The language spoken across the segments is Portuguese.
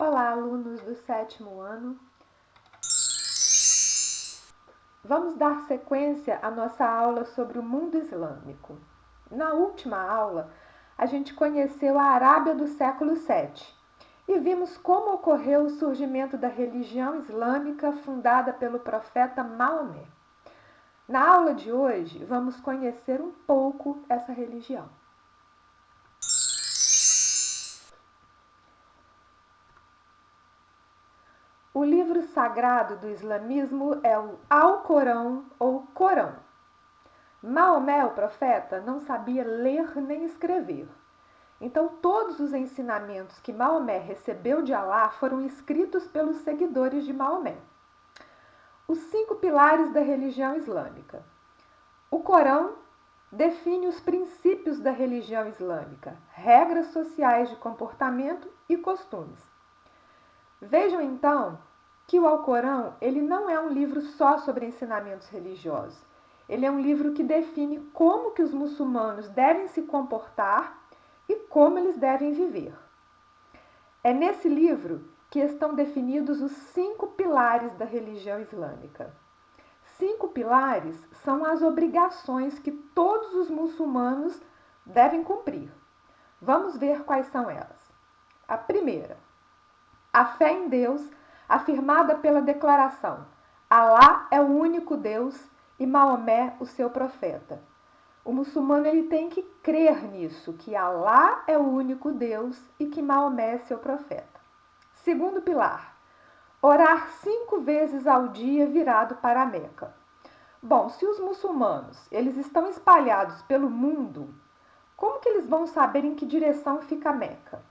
Olá, alunos do sétimo ano. Vamos dar sequência à nossa aula sobre o mundo islâmico. Na última aula, a gente conheceu a Arábia do século VII e vimos como ocorreu o surgimento da religião islâmica fundada pelo profeta Maomé. Na aula de hoje, vamos conhecer um pouco essa religião. O livro sagrado do islamismo é o Alcorão ou Corão. Maomé, o profeta, não sabia ler nem escrever. Então, todos os ensinamentos que Maomé recebeu de Alá foram escritos pelos seguidores de Maomé. Os 5 pilares da religião islâmica. O Corão define os princípios da religião islâmica, regras sociais de comportamento e costumes. Vejam então que o Alcorão ele não é um livro só sobre ensinamentos religiosos. Ele é um livro que define como que os muçulmanos devem se comportar e como eles devem viver. É nesse livro que estão definidos os 5 pilares da religião islâmica. 5 pilares são as obrigações que todos os muçulmanos devem cumprir. Vamos ver quais são elas. A primeira, a fé em Deus, afirmada pela declaração: Alá é o único Deus e Maomé o seu profeta. O muçulmano ele tem que crer nisso, que Alá é o único Deus e que Maomé é seu profeta. Segundo pilar, orar 5 vezes ao dia virado para a Meca. Bom, se os muçulmanos eles estão espalhados pelo mundo, como que eles vão saber em que direção fica a Meca?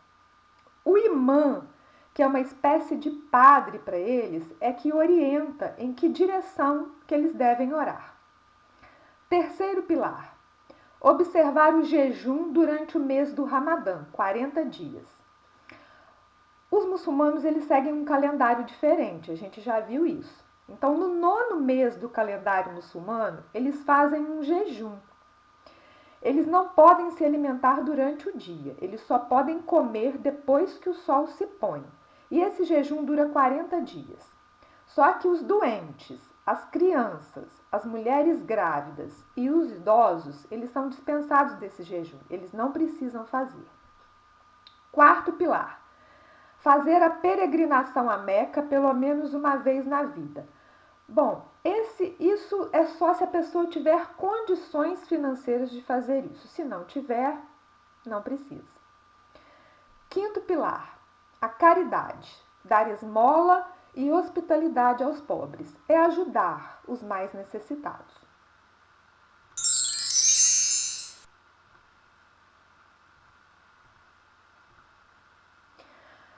O imã, que é uma espécie de padre para eles, é que orienta em que direção que eles devem orar. Terceiro pilar, observar o jejum durante o mês do Ramadã, 40 dias. Os muçulmanos eles seguem um calendário diferente, a gente já viu isso. Então, no 9º mês do calendário muçulmano, eles fazem um jejum. Eles não podem se alimentar durante o dia, eles só podem comer depois que o sol se põe. E esse jejum dura 40 dias. Só que os doentes, as crianças, as mulheres grávidas e os idosos, eles são dispensados desse jejum, eles não precisam fazer. Quarto pilar, fazer a peregrinação a Meca pelo menos uma vez na vida. Bom, isso é só se a pessoa tiver condições financeiras de fazer isso. Se não tiver, não precisa. Quinto pilar, a caridade, dar esmola e hospitalidade aos pobres, é ajudar os mais necessitados.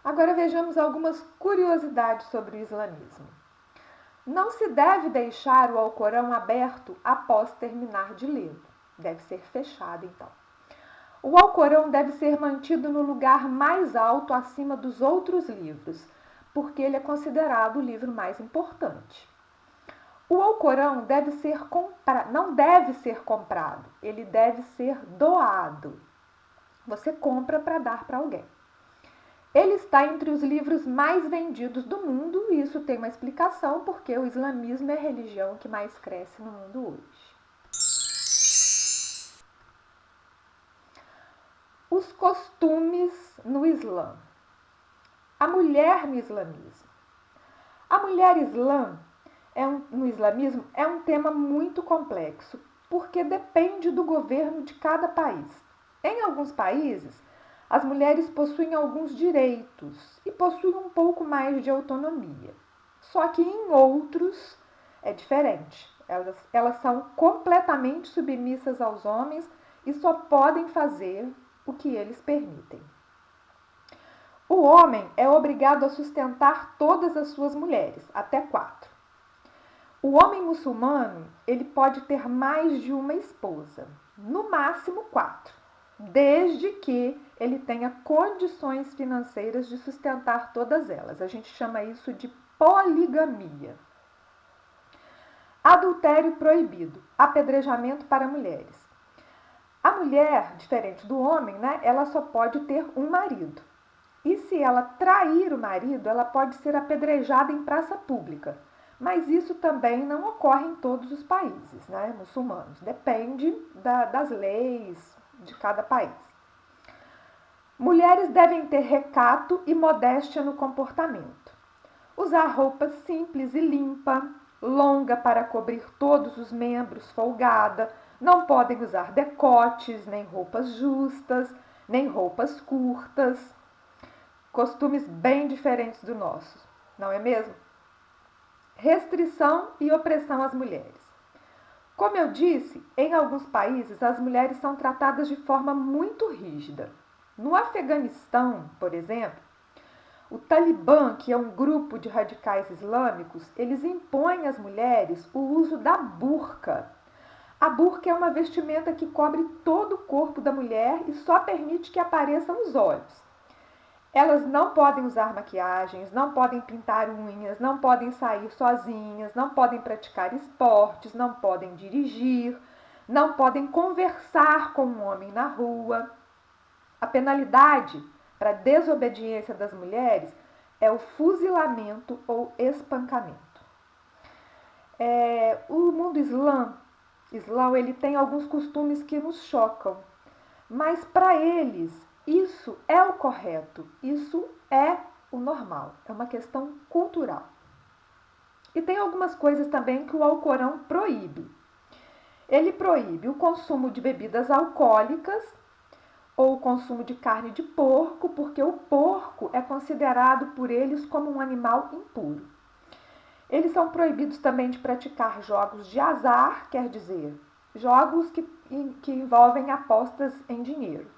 Agora vejamos algumas curiosidades sobre o islamismo. Não se deve deixar o Alcorão aberto após terminar de lê-lo. Deve ser fechado, então. O Alcorão deve ser mantido no lugar mais alto acima dos outros livros, porque ele é considerado o livro mais importante. O Alcorão não deve ser comprado, ele deve ser doado. Você compra para dar para alguém. Ele está entre os livros mais vendidos do mundo e isso tem uma explicação porque o islamismo é a religião que mais cresce no mundo hoje. Os costumes no Islã. A mulher no islamismo. A mulher no islamismo é um tema muito complexo porque depende do governo de cada país. Em alguns países, as mulheres possuem alguns direitos e possuem um pouco mais de autonomia. Só que em outros é diferente. Elas são completamente submissas aos homens e só podem fazer o que eles permitem. O homem é obrigado a sustentar todas as suas mulheres, até 4. O homem muçulmano ele pode ter mais de uma esposa, no máximo 4. Desde que ele tenha condições financeiras de sustentar todas elas. A gente chama isso de poligamia. Adultério proibido, apedrejamento para mulheres. A mulher, diferente do homem, ela só pode ter um marido. E se se ela trair o marido, ela pode ser apedrejada em praça pública. Mas isso também não ocorre em todos os países, né, muçulmanos. Depende das leis de cada país. Mulheres devem ter recato e modéstia no comportamento. Usar roupa simples e limpa, longa para cobrir todos os membros, folgada. Não podem usar decotes, nem roupas justas, nem roupas curtas. Costumes bem diferentes do nosso, não é mesmo? Restrição e opressão às mulheres. Como eu disse, em alguns países as mulheres são tratadas de forma muito rígida. No Afeganistão, por exemplo, o Talibã, que é um grupo de radicais islâmicos, eles impõem às mulheres o uso da burca. A burca é uma vestimenta que cobre todo o corpo da mulher e só permite que apareçam os olhos. Elas não podem usar maquiagens, não podem pintar unhas, não podem sair sozinhas, não podem praticar esportes, não podem dirigir, não podem conversar com um homem na rua. A penalidade para a desobediência das mulheres é o fuzilamento ou espancamento. O mundo islã ele tem alguns costumes que nos chocam, mas para eles isso é o correto, isso é o normal, é uma questão cultural. E tem algumas coisas também que o Alcorão proíbe. Ele proíbe o consumo de bebidas alcoólicas ou o consumo de carne de porco, porque o porco é considerado por eles como um animal impuro. Eles são proibidos também de praticar jogos de azar, quer dizer, jogos que envolvem apostas em dinheiro.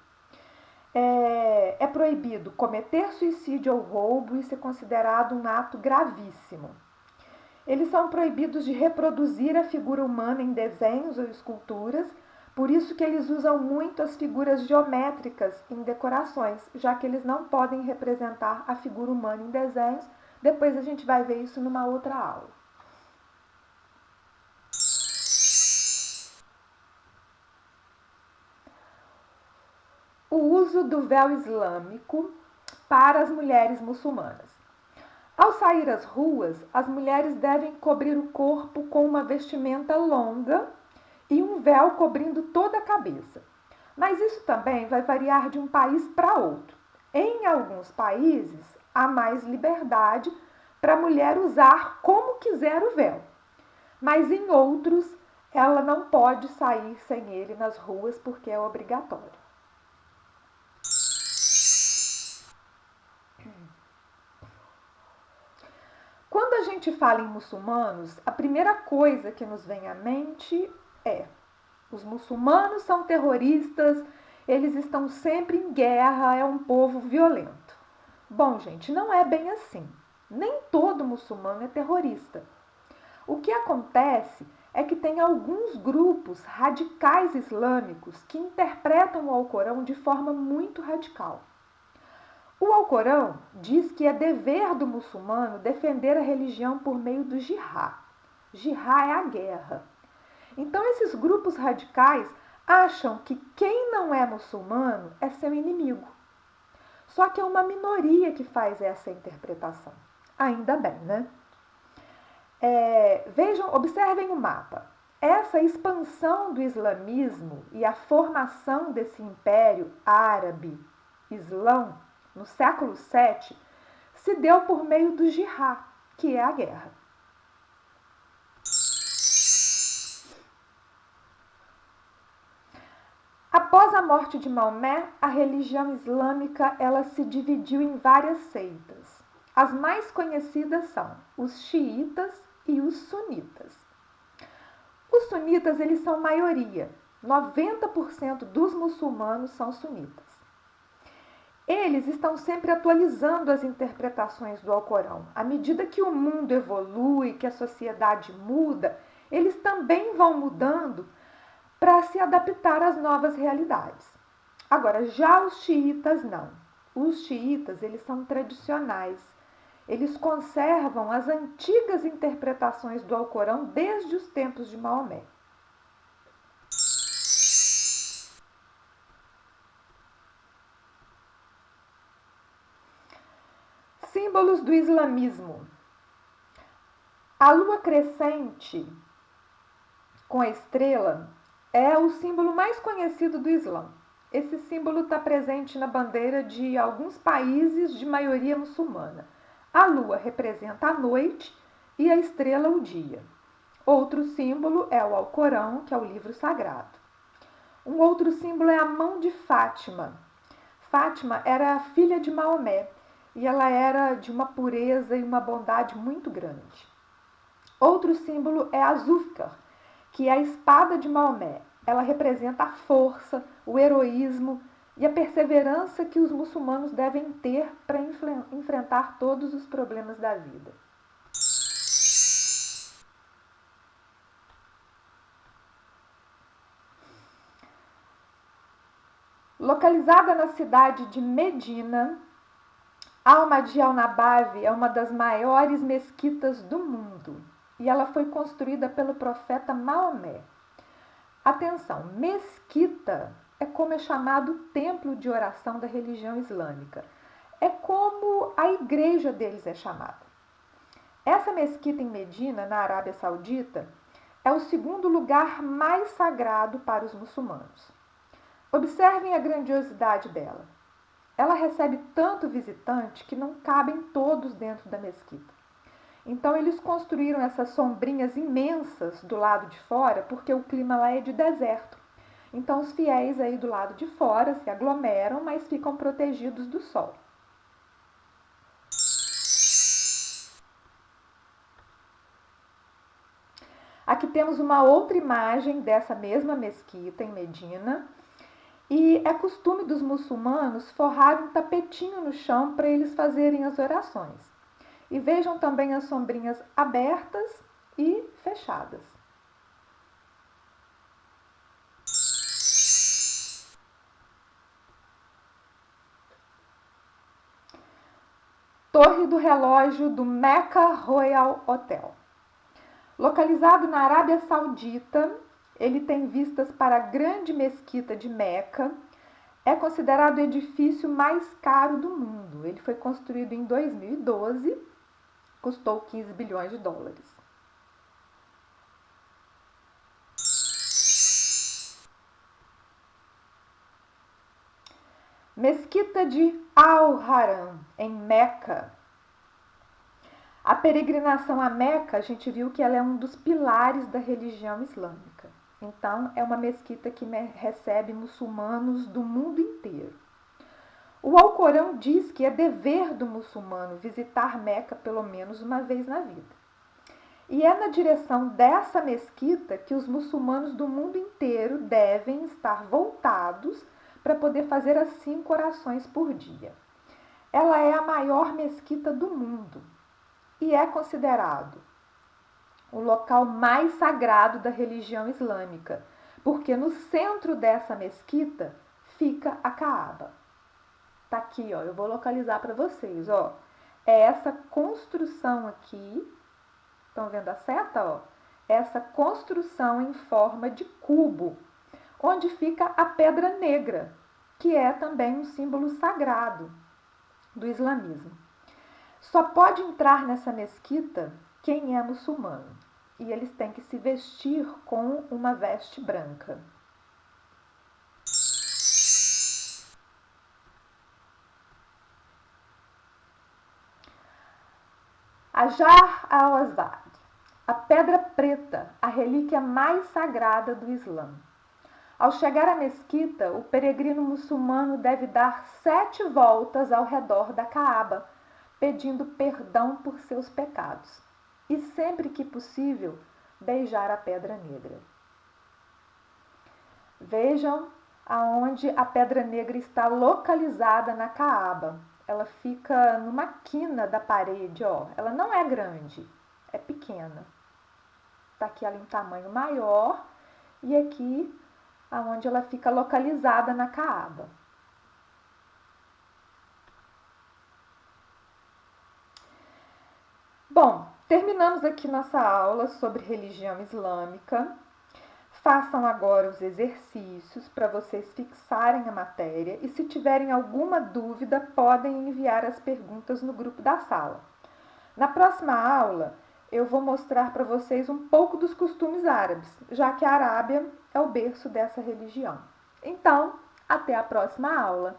É proibido cometer suicídio ou roubo, isso é considerado um ato gravíssimo. Eles são proibidos de reproduzir a figura humana em desenhos ou esculturas, por isso que eles usam muito as figuras geométricas em decorações, já que eles não podem representar a figura humana em desenhos. Depois a gente vai ver isso numa outra aula. O uso do véu islâmico para as mulheres muçulmanas. Ao sair às ruas, as mulheres devem cobrir o corpo com uma vestimenta longa e um véu cobrindo toda a cabeça. Mas isso também vai variar de um país para outro. Em alguns países, há mais liberdade para a mulher usar como quiser o véu. Mas em outros, ela não pode sair sem ele nas ruas porque é obrigatório. Quando a gente fala em muçulmanos, a primeira coisa que nos vem à mente é: os muçulmanos são terroristas, eles estão sempre em guerra, é um povo violento. Bom, gente, não é bem assim. Nem todo muçulmano é terrorista. O que acontece é que tem alguns grupos radicais islâmicos que interpretam o Alcorão de forma muito radical. O Alcorão diz que é dever do muçulmano defender a religião por meio do jihad. Jihad é a guerra. Então, esses grupos radicais acham que quem não é muçulmano é seu inimigo. Só que é uma minoria que faz essa interpretação. Ainda bem, né? Observem o mapa. Essa expansão do islamismo e a formação desse império árabe-islão no século VII se deu por meio do jihad, que é a guerra. Após a morte de Maomé, a religião islâmica ela se dividiu em várias seitas. As mais conhecidas são os xiitas e os sunitas. Os sunitas eles são maioria. 90% dos muçulmanos são sunitas. Eles estão sempre atualizando as interpretações do Alcorão. À medida que o mundo evolui, que a sociedade muda, eles também vão mudando para se adaptar às novas realidades. Agora, já os xiitas não. Os xiitas, eles são tradicionais. Eles conservam as antigas interpretações do Alcorão desde os tempos de Maomé. Símbolos do islamismo. A lua crescente com a estrela é o símbolo mais conhecido do Islã. Esse símbolo está presente na bandeira de alguns países de maioria muçulmana. A lua representa a noite e a estrela o dia. Outro símbolo é o Alcorão, que é o livro sagrado. Um outro símbolo é a mão de Fátima. Fátima era a filha de Maomé e ela era de uma pureza e uma bondade muito grande. Outro símbolo é a Zulfikar, que é a espada de Maomé. Ela representa a força, o heroísmo e a perseverança que os muçulmanos devem ter para enfrentar todos os problemas da vida. Localizada na cidade de Medina, Al-Masjid al-Nabawi é uma das maiores mesquitas do mundo e ela foi construída pelo profeta Maomé. Atenção, mesquita é como é chamado o templo de oração da religião islâmica. É como a igreja deles é chamada. Essa mesquita em Medina, na Arábia Saudita, é o segundo lugar mais sagrado para os muçulmanos. Observem a grandiosidade dela. Ela recebe tanto visitante que não cabem todos dentro da mesquita. Então eles construíram essas sombrinhas imensas do lado de fora, porque o clima lá é de deserto. Então os fiéis aí do lado de fora se aglomeram, mas ficam protegidos do sol. Aqui temos uma outra imagem dessa mesma mesquita em Medina. E é costume dos muçulmanos forrar um tapetinho no chão para eles fazerem as orações. E vejam também as sombrinhas abertas e fechadas. Torre do relógio do Mecca Royal Hotel. Localizado na Arábia Saudita, ele tem vistas para a grande mesquita de Meca. É considerado o edifício mais caro do mundo. Ele foi construído em 2012, custou 15 bilhões de dólares. Mesquita de Al-Haram, em Meca. A peregrinação a Meca, a gente viu que ela é um dos pilares da religião islâmica. Então, é uma mesquita que recebe muçulmanos do mundo inteiro. O Alcorão diz que é dever do muçulmano visitar Meca pelo menos uma vez na vida. E é na direção dessa mesquita que os muçulmanos do mundo inteiro devem estar voltados para poder fazer as 5 orações por dia. Ela é a maior mesquita do mundo e é considerado o local mais sagrado da religião islâmica, porque no centro dessa mesquita fica a Caaba. Tá aqui, ó, eu vou localizar para vocês, ó. É essa construção aqui, estão vendo a seta, ó? Essa construção em forma de cubo, onde fica a Pedra Negra, que é também um símbolo sagrado do islamismo. Só pode entrar nessa mesquita quem é muçulmano, e eles têm que se vestir com uma veste branca. Hajar al-Aswad, a pedra preta, a relíquia mais sagrada do Islã. Ao chegar à mesquita, o peregrino muçulmano deve dar 7 voltas ao redor da Caaba, pedindo perdão por seus pecados. E sempre que possível, beijar a Pedra Negra. Vejam aonde a Pedra Negra está localizada na Caaba. Ela fica numa quina da parede, ó. Ela não é grande, é pequena. Tá aqui ela em tamanho maior e aqui aonde ela fica localizada na Caaba. Bom, terminamos aqui nossa aula sobre religião islâmica. Façam agora os exercícios para vocês fixarem a matéria e se tiverem alguma dúvida, podem enviar as perguntas no grupo da sala. Na próxima aula, eu vou mostrar para vocês um pouco dos costumes árabes, já que a Arábia é o berço dessa religião. Então, até a próxima aula!